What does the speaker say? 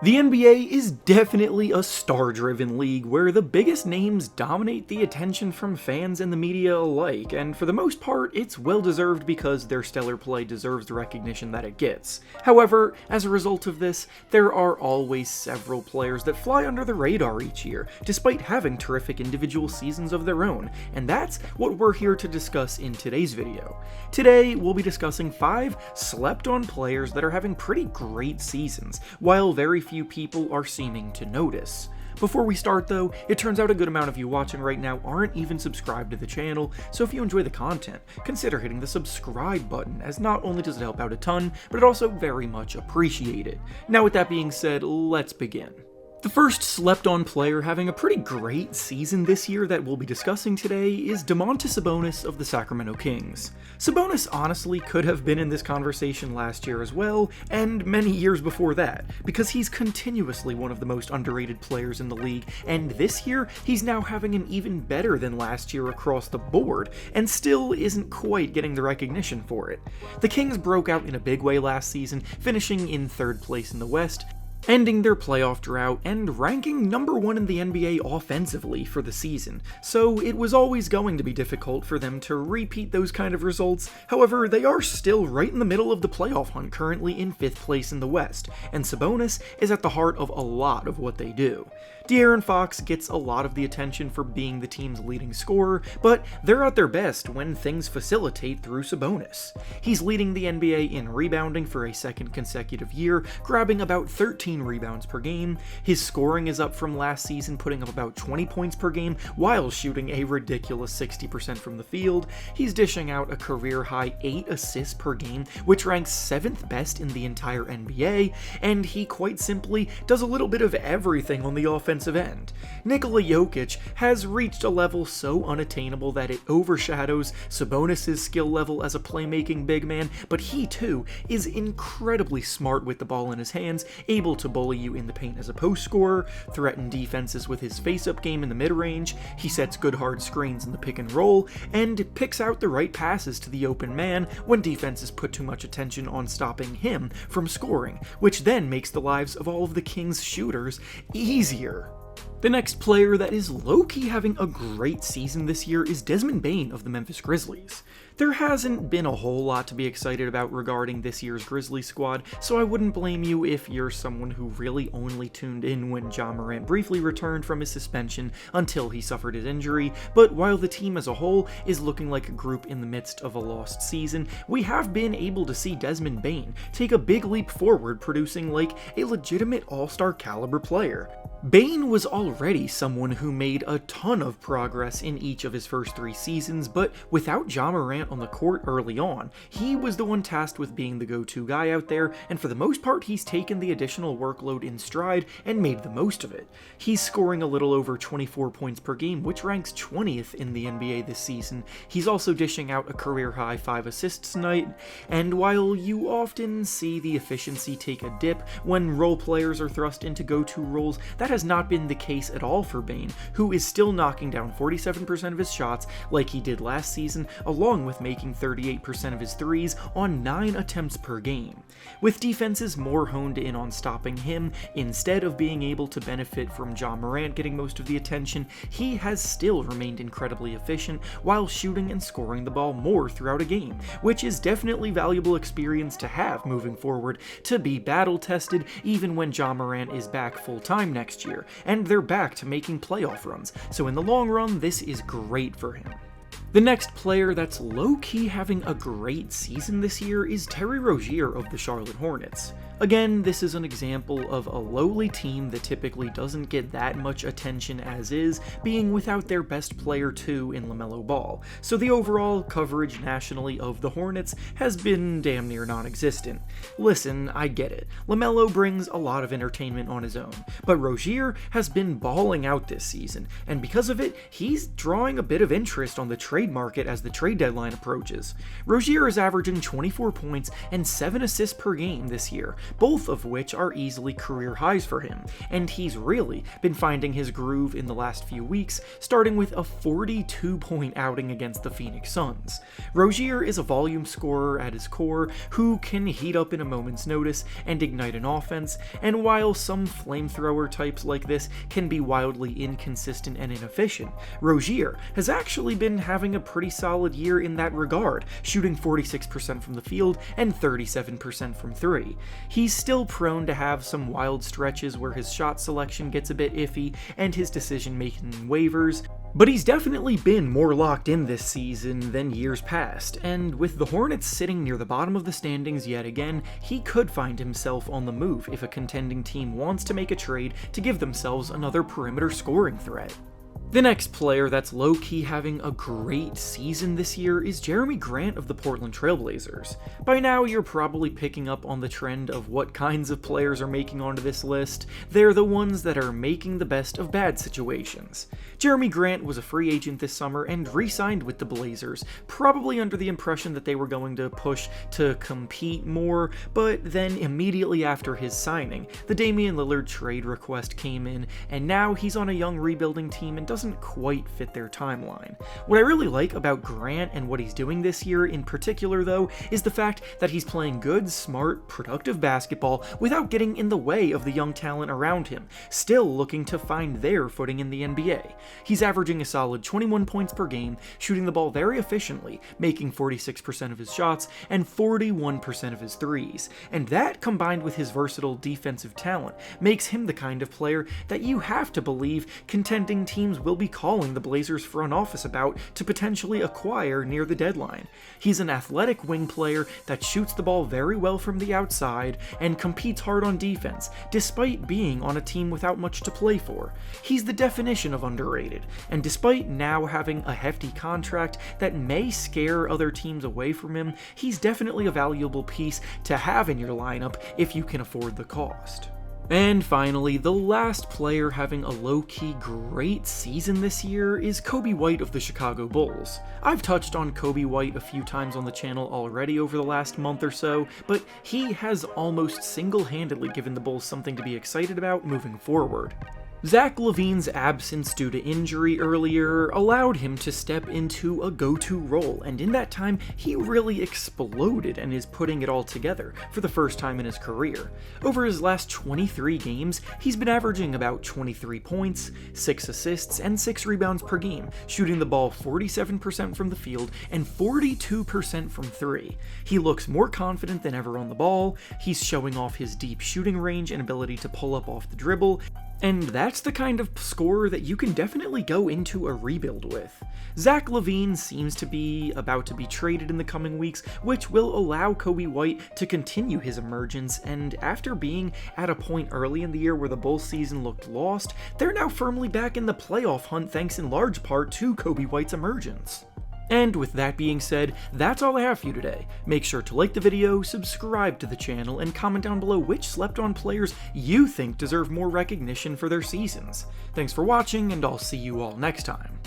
The NBA is definitely a star-driven league where the biggest names dominate the attention from fans and the media alike, and for the most part, it's well-deserved because their stellar play deserves the recognition that it gets. However, as a result of this, there are always several players that fly under the radar each year, despite having terrific individual seasons of their own, and that's what we're here to discuss in today's video. Today, we'll be discussing 5 slept-on players that are having pretty great seasons, while very few people are seeming to notice. Before we start though, it turns out a good amount of you watching right now aren't even subscribed to the channel, so if you enjoy the content, consider hitting the subscribe button, as not only does it help out a ton, but it also very much appreciated. Now with that being said, let's begin. The first slept-on player having a pretty great season this year that we'll be discussing today is Domantas Sabonis of the Sacramento Kings. Sabonis honestly could have been in this conversation last year as well, and many years before that, because he's continuously one of the most underrated players in the league, and this year, he's now having an even better than last year across the board, and still isn't quite getting the recognition for it. The Kings broke out in a big way last season, finishing in 3rd place in the West, ending their playoff drought, and ranking number 1 in the NBA offensively for the season, so it was always going to be difficult for them to repeat those kind of results. However, they are still right in the middle of the playoff hunt, currently in 5th place in the West, and Sabonis is at the heart of a lot of what they do. De'Aaron Fox gets a lot of the attention for being the team's leading scorer, but they're at their best when things facilitate through Sabonis. He's leading the NBA in rebounding for a 2nd consecutive year, grabbing about 13 rebounds per game. His scoring is up from last season, putting up about 20 points per game while shooting a ridiculous 60% from the field. He's dishing out a career-high 8 assists per game, which ranks 7th best in the entire NBA, and he quite simply does a little bit of everything on the offensive end. Nikola Jokic has reached a level so unattainable that it overshadows Sabonis' skill level as a playmaking big man, but he too is incredibly smart with the ball in his hands, able to bully you in the paint as a post scorer, threaten defenses with his face-up game in the mid-range, he sets good hard screens in the pick and roll, and picks out the right passes to the open man when defenses put too much attention on stopping him from scoring, which then makes the lives of all of the Kings' shooters easier. The next player that is low-key having a great season this year is Desmond Bane of the Memphis Grizzlies. There hasn't been a whole lot to be excited about regarding this year's Grizzlies squad, so I wouldn't blame you if you're someone who really only tuned in when Ja Morant briefly returned from his suspension until he suffered his injury, but while the team as a whole is looking like a group in the midst of a lost season, we have been able to see Desmond Bane take a big leap forward, producing like a legitimate all-star caliber player. Bane was already someone who made a ton of progress in each of his first 3 seasons, but without Ja Morant on the court early on, he was the one tasked with being the go-to guy out there, and for the most part he's taken the additional workload in stride and made the most of it. He's scoring a little over 24 points per game, which ranks 20th in the NBA this season. He's also dishing out a career-high 5 assists tonight, and while you often see the efficiency take a dip when role players are thrust into go-to roles, that has not been the case at all for Bane, who is still knocking down 47% of his shots like he did last season, along with making 38% of his threes on 9 attempts per game. With defenses more honed in on stopping him, instead of being able to benefit from Ja Morant getting most of the attention, he has still remained incredibly efficient while shooting and scoring the ball more throughout a game, which is definitely valuable experience to have moving forward, to be battle-tested even when Ja Morant is back full-time next year, and they're back to making playoff runs, so in the long run, this is great for him. The next player that's low-key having a great season this year is Terry Rozier of the Charlotte Hornets. Again, this is an example of a lowly team that typically doesn't get that much attention as is, being without their best player too in LaMelo Ball, so the overall coverage nationally of the Hornets has been damn near non-existent. Listen, I get it, LaMelo brings a lot of entertainment on his own, but Rozier has been balling out this season, and because of it, he's drawing a bit of interest on the trade market as the trade deadline approaches. Rozier is averaging 24 points and 7 assists per game this year, both of which are easily career highs for him, and he's really been finding his groove in the last few weeks, starting with a 42-point outing against the Phoenix Suns. Rozier is a volume scorer at his core who can heat up in a moment's notice and ignite an offense, and while some flamethrower types like this can be wildly inconsistent and inefficient, Rozier has actually been having a pretty solid year in that regard, shooting 46% from the field and 37% from three. He's still prone to have some wild stretches where his shot selection gets a bit iffy and his decision-making wavers, but he's definitely been more locked in this season than years past, and with the Hornets sitting near the bottom of the standings yet again, he could find himself on the move if a contending team wants to make a trade to give themselves another perimeter scoring threat. The next player that's low-key having a great season this year is Jeremy Grant of the Portland Trail Blazers. By now, you're probably picking up on the trend of what kinds of players are making onto this list. They're the ones that are making the best of bad situations. Jeremy Grant was a free agent this summer and re-signed with the Blazers, probably under the impression that they were going to push to compete more, but then immediately after his signing, the Damian Lillard trade request came in, and now he's on a young rebuilding team and doesn't quite fit their timeline. What I really like about Grant and what he's doing this year in particular, though, is the fact that he's playing good, smart, productive basketball without getting in the way of the young talent around him, still looking to find their footing in the NBA. He's averaging a solid 21 points per game, shooting the ball very efficiently, making 46% of his shots and 41% of his threes, and that combined with his versatile defensive talent makes him the kind of player that you have to believe contending teams will be calling the Blazers front office about to potentially acquire near the deadline. He's an athletic wing player that shoots the ball very well from the outside and competes hard on defense, despite being on a team without much to play for. He's the definition of underrated, and despite now having a hefty contract that may scare other teams away from him, he's definitely a valuable piece to have in your lineup if you can afford the cost. And finally, the last player having a low-key great season this year is Coby White of the Chicago Bulls. I've touched on Coby White a few times on the channel already over the last month or so, but he has almost single-handedly given the Bulls something to be excited about moving forward. Zach LaVine's absence due to injury earlier allowed him to step into a go-to role, and in that time, he really exploded and is putting it all together for the first time in his career. Over his last 23 games, he's been averaging about 23 points, 6 assists, and 6 rebounds per game, shooting the ball 47% from the field and 42% from three. He looks more confident than ever on the ball, he's showing off his deep shooting range and ability to pull up off the dribble, and that's the kind of scorer that you can definitely go into a rebuild with. Zach LaVine seems to be about to be traded in the coming weeks, which will allow Coby White to continue his emergence, and after being at a point early in the year where the Bulls season looked lost, they're now firmly back in the playoff hunt thanks in large part to Coby White's emergence. And with that being said, that's all I have for you today. Make sure to like the video, subscribe to the channel, and comment down below which slept-on players you think deserve more recognition for their seasons. Thanks for watching, and I'll see you all next time.